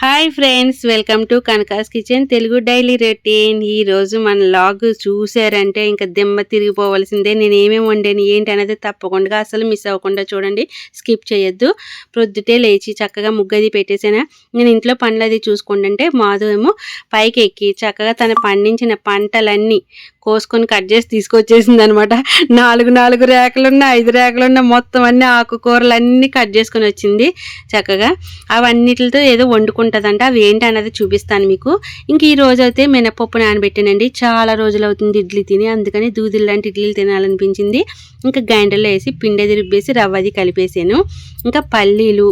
Hi friends, welcome to Kanaka's kitchen Telugu daily routine. ఈరోజు మన log చూసారంటే ఇంకా దిమ్మ తిరిగిపోవాల్సిందే. నేను ఏమేమి వండాను ఏంటి అనేది తప్పకుండా అసలు మిస్ అవ్వకుండా చూడండి, స్కిప్ చేయొద్దు. ప్రొద్దుటే లేచి చక్కగా ముగ్గది పెట్టేసాను. నేను ఇంట్లో పనులు అది చూసుకుంటుంటే మాధు ఏమో పైకి ఎక్కి చక్కగా తన పండించిన పంటలన్నీ కోసుకొని కట్ చేసి తీసుకొచ్చేసింది అనమాట. 4 రేకలున్న 5 రేకలున్న మొత్తం అన్ని ఆకుకూరలు అన్నీ కట్ చేసుకొని వచ్చింది చక్కగా. అవన్నిటితో ఏదో వండుకుంటుందంట. అవి ఏంటి అన్నది చూపిస్తాను మీకు. ఇంక ఈ రోజు అయితే మినపప్పు నానబెట్టానండి. చాలా రోజులు అవుతుంది ఇడ్లీ తిని, అందుకని దూదిల్ లాంటి ఇడ్లీలు తినాలనిపించింది. ఇంకా గ్రైండర్లో వేసి పిండి రుబ్బేసి రవ్వది కలిపేసాను. ఇంకా పల్లీలు,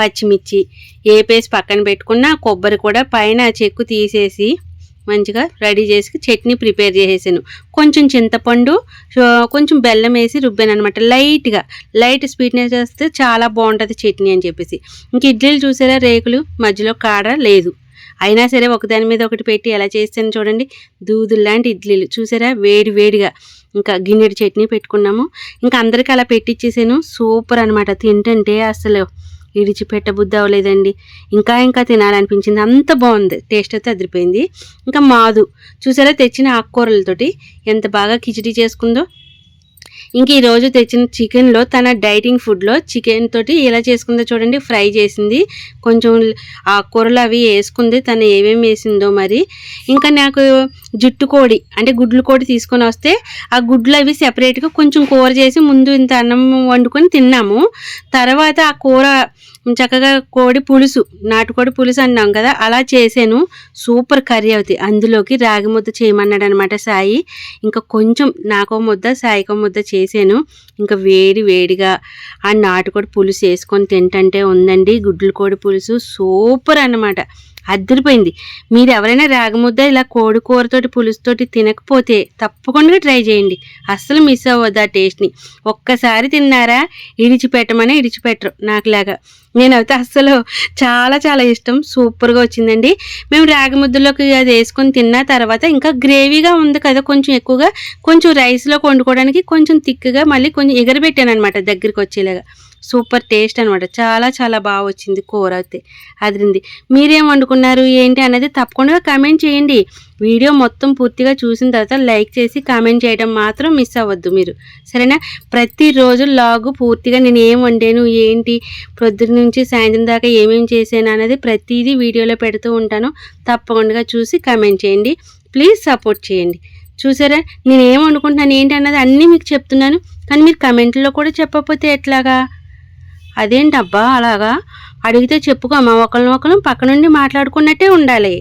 పచ్చిమిర్చి ఏపేసి పక్కన పెట్టుకున్న, కొబ్బరి కూడా పైన చెక్కు తీసేసి మంచిగా రెడీ చేసి చట్నీ ప్రిపేర్ చేసేసాను. కొంచెం చింతపండు, కొంచెం బెల్లం వేసి రుబ్బాను అనమాట. లైట్ స్వీట్నెస్ వేస్తే చాలా బాగుంటుంది చట్నీ అని చెప్పేసి. ఇంక ఇడ్లీలు చూసారా, రేకులు మధ్యలో కాడ లేదు, అయినా సరే ఒకదాని మీద ఒకటి పెట్టి ఎలా చేస్తాను చూడండి. దూదులు లాంటి ఇడ్లీలు చూసారా, వేడిగా. ఇంకా గిన్నెడి చట్నీ పెట్టుకున్నాము. ఇంకా అందరికీ అలా పెట్టించేసాను. సూపర్ అనమాట. తింటుంటే అసలు ఇడిచిపెట్టబుద్ధి అవ్వలేదండి. ఇంకా తినాలనిపించింది. అంత బాగుంది, టేస్ట్ అయితే అదిరిపోయింది. ఇంకా మాధు చూసారా, తెచ్చిన ఆకుకూరలతోటి ఎంత బాగా కిచిడి చేసుకుందో. ఇంక ఈరోజు తెచ్చిన చికెన్లో, తన డైటింగ్ ఫుడ్లో చికెన్ తోటి ఎలా చేసుకుందో చూడండి. ఫ్రై చేసింది, కొంచెం ఆకుకూరలు అవి వేసుకుంది. తను ఏమేమి వేసిందో మరి. ఇంకా నాకు జుట్టు కోడి అంటే గుడ్లు కోడి తీసుకొని వస్తే ఆ గుడ్లు అవి సెపరేట్గా కొంచెం కూర చేసి ముందు ఇంత అన్నం వండుకొని తిన్నాము. తర్వాత ఆ కూర చక్కగా కోడి పులుసు, నాటుకోడి పులుసు అన్నాం కదా, అలా చేసాను. సూపర్ కర్రీ అవుతాయి. అందులోకి రాగి ముద్ద చేయమన్నాడు అనమాట సాయి. ఇంకా కొంచెం నాకో ముద్ద సాయికో ముద్ద చేసాను. ఇంకా వేడిగా ఆ నాటుకోడి పులుసు వేసుకొని తింటుంటే ఉందండి. గుడ్ల కోడి పులుసు సూపర్ అన్నమాట, అదిరిపోయింది. మీరు ఎవరైనా రాగిముద్ద ఇలా కోడి కూరతోటి పులుసుతోటి తినకపోతే తప్పకుండా ట్రై చేయండి, అస్సలు మిస్ అవ్వద్దు ఆ టేస్ట్ని. ఒక్కసారి తిన్నారా ఇడిచిపెట్టరు నాకులాగా. నేనైతే అస్సలు చాలా ఇష్టం. సూపర్గా వచ్చిందండి. మేము రాగి ముద్దలోకి అది వేసుకొని తిన్న తర్వాత ఇంకా గ్రేవీగా ఉంది కదా, కొంచెం ఎక్కువగా, కొంచెం రైస్లో వండుకోవడానికి కొంచెం థిక్గా మళ్ళీ కొంచెం ఎగరబెట్టాను అనమాట దగ్గరికి వచ్చేలాగా. సూపర్ టేస్ట్ అనమాట. చాలా బాగా వచ్చింది కూర అయితే, అదిరింది. మీరేం వండుకున్నారు ఏంటి అనేది తప్పకుండా కామెంట్ చేయండి. వీడియో మొత్తం పూర్తిగా చూసిన తర్వాత లైక్ చేసి కామెంట్ చేయడం మాత్రం మిస్ అవ్వద్దు మీరు, సరేనా? ప్రతిరోజు లాగు పూర్తిగా నేను ఏం వండాను ఏంటి, ప్రొద్దున నుంచి సాయంత్రం దాకా ఏమేమి చేశాను అనేది ప్రతిదీ వీడియోలో పెడుతూ ఉంటాను. తప్పకుండా చూసి కామెంట్ చేయండి, ప్లీజ్ సపోర్ట్ చేయండి. చూసారా, నేను ఏం వండుకుంటున్నాను ఏంటి అన్నది అన్నీ మీకు చెప్తున్నాను, కానీ మీరు కమెంట్లో కూడా చెప్పకపోతే ఎట్లాగా? అదేంటబ్బా అలాగా అడిగితే చెప్పుకోమా, ఒకరినొకరు పక్క నుండి మాట్లాడుకున్నట్టే ఉండాలి.